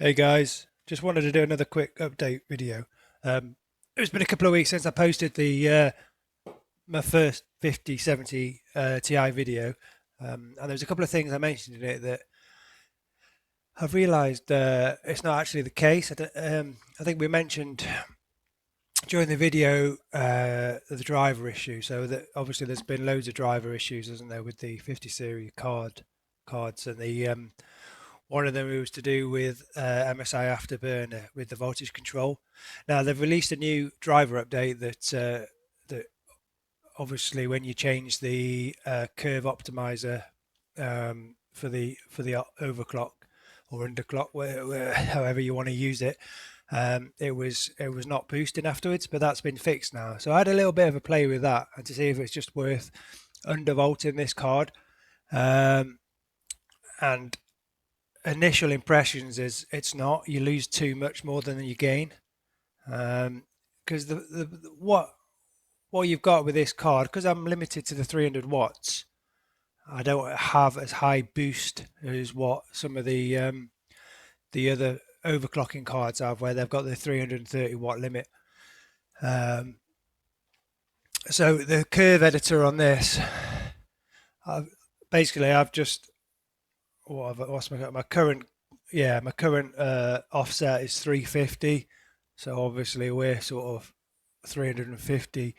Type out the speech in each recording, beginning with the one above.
Hey guys, just wanted to do another quick update video. It's been a couple of weeks since I posted the my first 5070 Ti video, and there's a couple of things I mentioned in it that I've realised it's not actually the case. I think we mentioned during the video the driver issue. So that obviously there's been loads of driver issues, hasn't there, with the 50 series cards, and the one of them was to do with MSI Afterburner with the voltage control. Now they've released a new driver update that obviously when you change the curve optimizer for the overclock or underclock, however you want to use it, it was not boosting afterwards, but that's been fixed now. So I had a little bit of a play with that and to see if it's just worth undervolting this card. And initial impressions is it's not. You lose too much more than you gain, because what you've got with this card, because I'm limited to the 300 watts, I don't have as high boost as what some of the other overclocking cards have, where they've got the 330 watt limit. So the curve editor on this, I've just what's my current offset is 350. So obviously we're sort of 350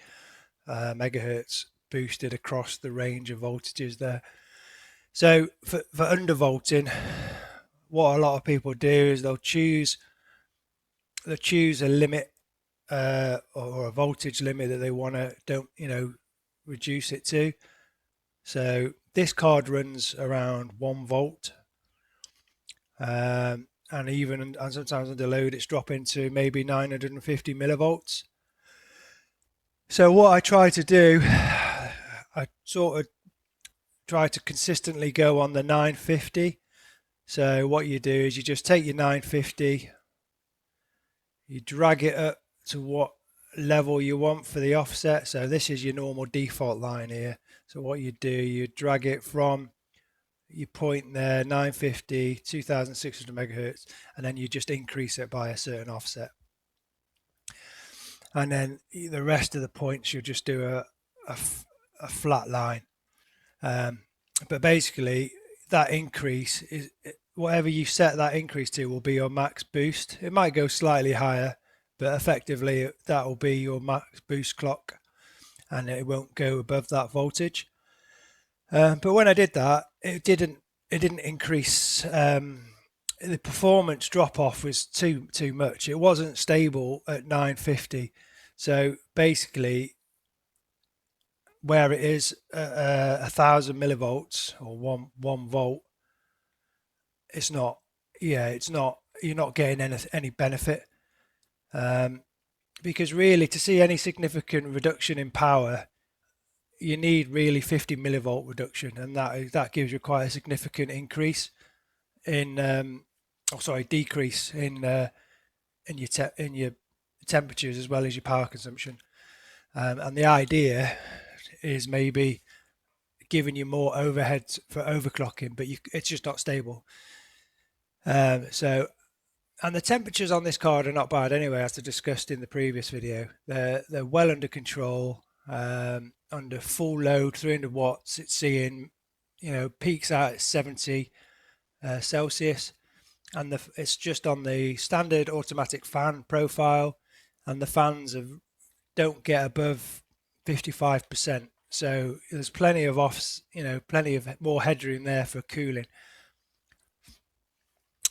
megahertz boosted across the range of voltages there. So for undervolting, what a lot of people do is they'll choose a limit or a voltage limit that they want to reduce it to. So this card runs around 1 volt, and sometimes under load it's dropping to maybe 950 millivolts. So what I try to do, I sort of try to consistently go on the 950. So what you do is you just take your 950, you drag it up to what level you want for the offset. So this is your normal default line here. So what you do, you drag it from your point there, 950, 2600 megahertz, and then you just increase it by a certain offset. And then the rest of the points you'll just do a flat line. But basically that increase is whatever you set that increase to will be your max boost. It might go slightly higher, but effectively that will be your max boost clock, and it won't go above that voltage. But when I did that, it didn't increase. The performance drop off was too much. It wasn't stable at 950. So basically, where it is 1,000 millivolts or one volt, it's not. You're not getting any benefit, because really to see any significant reduction in power, you need really 50 millivolt reduction, and that gives you quite a significant increase in decrease in your temperatures as well as your power consumption. And the idea is maybe giving you more overhead for overclocking, but it's just not stable. And the temperatures on this card are not bad anyway, as I discussed in the previous video. They're well under control. Under full load, 300 watts, it's seeing, peaks out at 70 Celsius, and it's just on the standard automatic fan profile, and the fans don't get above 55%. So there's plenty of plenty of more headroom there for cooling.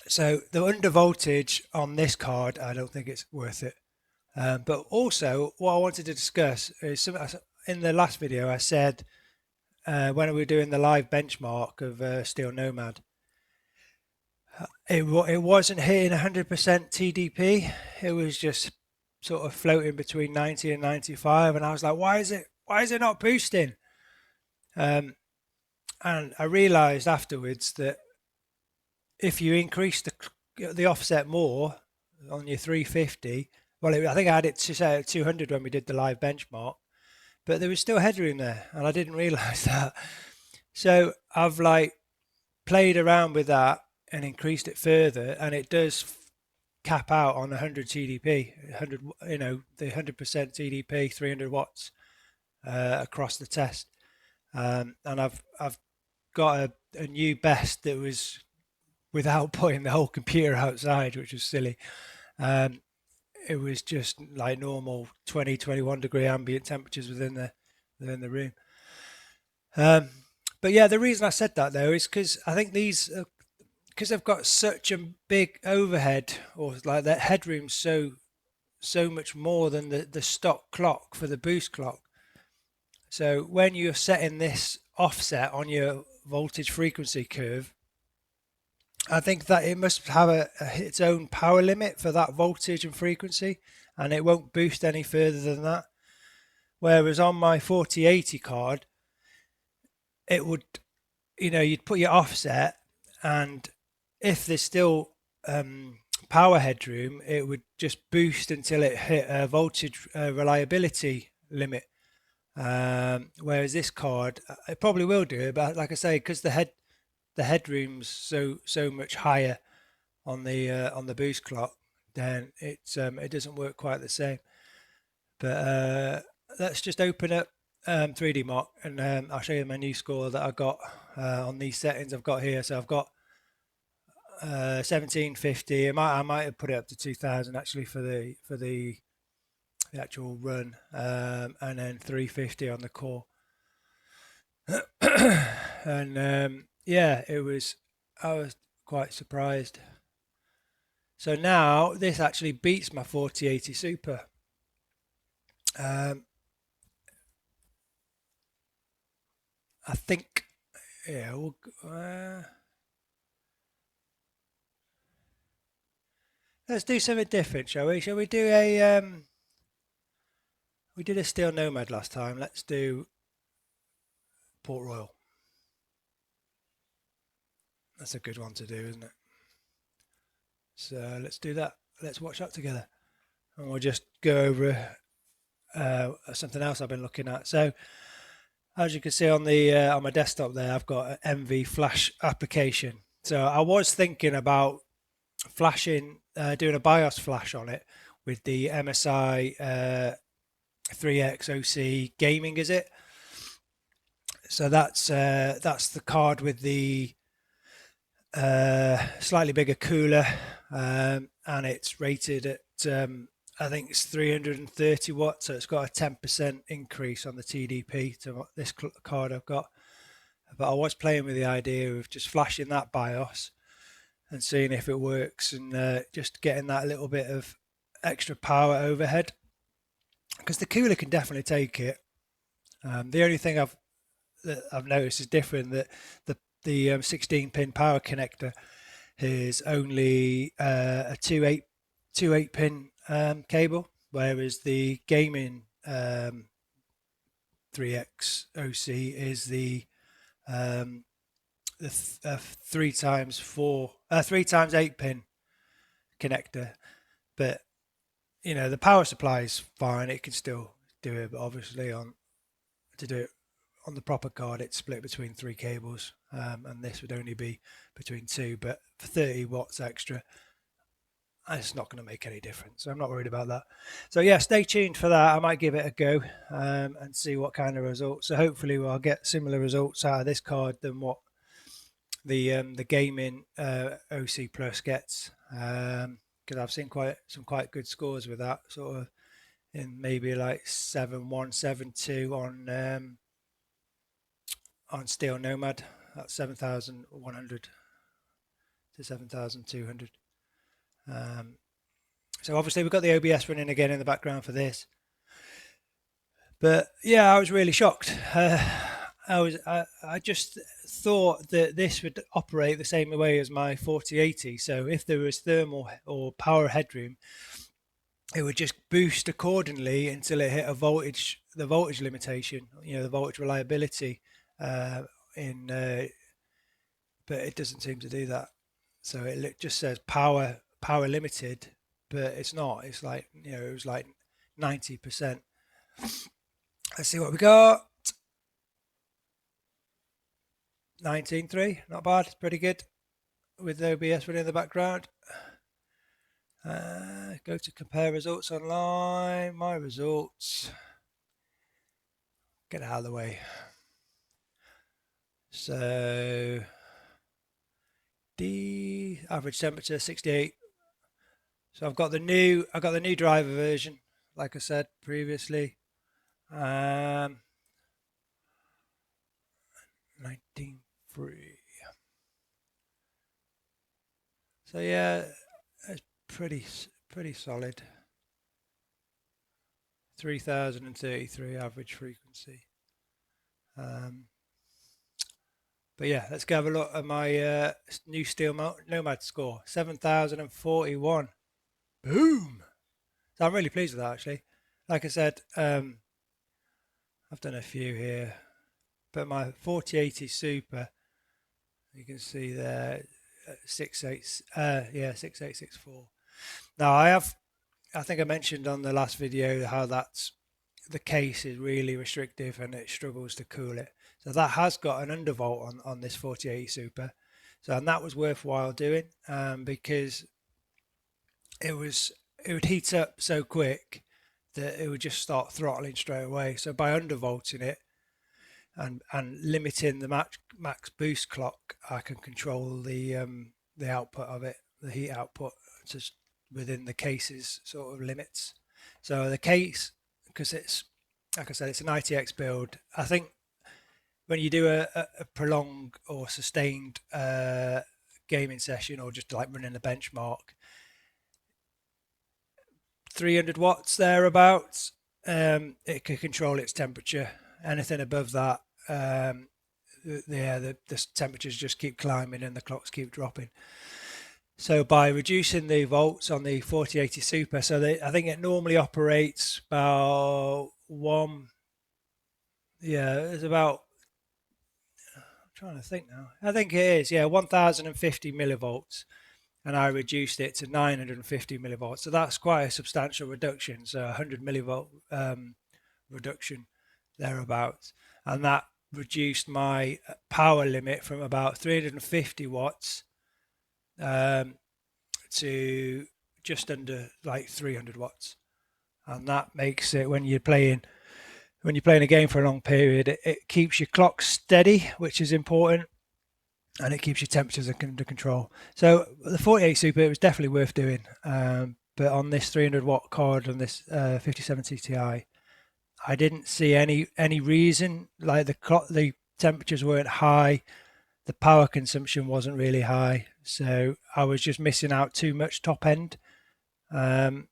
So the under voltage on this card, I don't think it's worth it. But also, what I wanted to discuss is in the last video I said, when we were doing the live benchmark of Steel Nomad, it wasn't hitting 100% TDP. It was just sort of floating between 90 and 95, and I was like, why is it not boosting? And I realized afterwards that if you increase the offset more on your 350, I think I had it to say at 200 when we did the live benchmark, but there was still headroom there, and I didn't realize that. So I've played around with that and increased it further, and it does cap out on 100 TDP, 100, the 100% TDP, 300 watts across the test. And I've got a new best that was without putting the whole computer outside, which was silly. It was just like normal 20, 21 degree ambient temperatures within the room. But yeah, the reason I said that though is because I think these, because they've got such a big overhead, or like that headroom, so much more than the stock clock for the boost clock. So when you're setting this offset on your voltage frequency curve, I think that it must have its own power limit for that voltage and frequency, and it won't boost any further than that. Whereas on my 4080 card, it would, you'd put your offset, and if there's still power headroom, it would just boost until it hit a voltage reliability limit. Whereas this card, it probably will do it, but like I say, because the headroom's so much higher on the boost clock, then it doesn't work quite the same. But let's just open up 3D Mark, and I'll show you my new score that I got on these settings I've got here. So I've got 1750. I might have put it up to 2000 actually for the actual run, and then 350 on the core. And yeah, I was quite surprised. So now this actually beats my 4080 Super. I think, yeah, let's do something different, shall we? Shall we do we did a Steel Nomad last time. Let's do Port Royal. That's a good one to do, isn't it? So let's do that. Let's watch that together, and we'll just go over something else I've been looking at. So as you can see on the on my desktop there, I've got an MV Flash application. So I was thinking about flashing, doing a BIOS flash on it with the MSI 3X OC gaming, is it? So that's the card with the slightly bigger cooler, and it's rated at I think it's 330 watts, so it's got a 10% increase on the TDP to this card I've got. But I was playing with the idea of just flashing that BIOS and seeing if it works, and just getting that little bit of extra power overhead, because the cooler can definitely take it. The only thing that I've noticed is different, that the 16 pin power connector is only a 2.8 pin cable, whereas the gaming 3X OC is the 3x8 pin connector. But the power supply is fine, it can still do it, but obviously to do it on the proper card, it's split between 3 cables, and this would only be between 2, but for 30 watts extra, it's not going to make any difference. So I'm not worried about that. So yeah, stay tuned for that. I might give it a go, and see what kind of results. So hopefully I'll get similar results out of this card than what the gaming OC Plus gets, because I've seen some quite good scores with that, sort of in maybe like 7.1, 7.2 on Steel Nomad. That's 7,100 to 7,200. So obviously we've got the OBS running again in the background for this. But yeah, I was really shocked. I just thought that this would operate the same way as my 4080. So if there was thermal or power headroom, it would just boost accordingly until it hit the voltage limitation, the voltage reliability. But it doesn't seem to do that. So it just says power limited, but it's not. It's like, it was like 90%. Let's see what we got. 19.3, not bad. It's pretty good with the OBS running in the background. go to compare results online. My results. Get out of the way. So the average temperature 68. So I got the new driver version, like I said previously. 19.3. So yeah, it's pretty solid. 3033 average frequency. But yeah, let's go have a look at my new Steel Nomad score, 7,041. Boom! So I'm really pleased with that, actually. Like I said, I've done a few here, but my 4080 Super, you can see there, 6864. Now I think I mentioned on the last video how the case is really restrictive and it struggles to cool it. So that has got an undervolt on this 4080 Super. So, and that was worthwhile doing because it would heat up so quick that it would just start throttling straight away. So by undervolting it and limiting the max boost clock, I can control the output of it, the heat output, just within the case's sort of limits. So the case, because it's, like I said, it's an ITX build. I think when you do a prolonged or sustained gaming session, or just like running a benchmark, 300 watts thereabouts, it can control its temperature. Anything above that, the temperatures just keep climbing and the clocks keep dropping. So by reducing the volts on the 4080 Super, so I think it normally operates about it's about, I'm trying to think now. I think it is, 1050 millivolts, and I reduced it to 950 millivolts. So that's quite a substantial reduction. So 100 millivolt reduction thereabouts, and that reduced my power limit from about 350 watts to just under like 300 watts, and that makes it, when you're playing a game for a long period, it keeps your clock steady, which is important, and it keeps your temperatures under control. So the 48 Super, it was definitely worth doing, but on this 300 watt card, on this 5070 Ti, I didn't see any reason. Like the temperatures weren't high, the power consumption wasn't really high, so I was just missing out too much top end on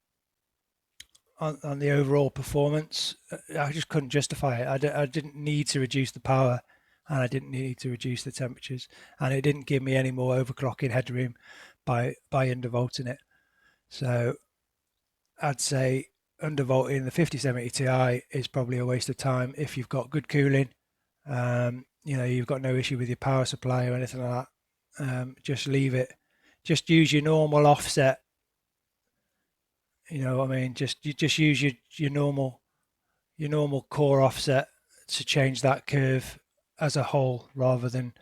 the overall performance. I just couldn't justify it. I didn't need to reduce the power, and I didn't need to reduce the temperatures, and it didn't give me any more overclocking headroom by undervolting it. So I'd say undervolting the 5070 Ti is probably a waste of time if you've got good cooling. You've got no issue with your power supply or anything like that. Just leave it. Just use your normal offset. You know what I mean? Just use your normal core offset to change that curve as a whole, rather than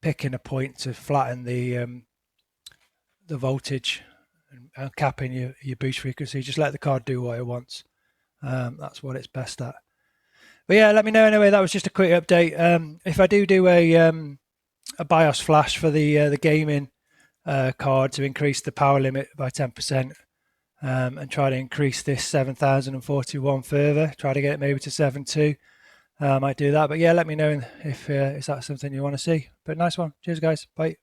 picking a point to flatten the voltage and capping your boost frequency. Just let the card do what it wants. That's what it's best at. But yeah, let me know anyway. That was just a quick update. If I do a BIOS flash for the gaming card to increase the power limit by 10%, and try to increase this 7,041 further, try to get it maybe to 7.2, I might do that. But yeah, let me know if that's something you want to see. But nice one. Cheers, guys. Bye.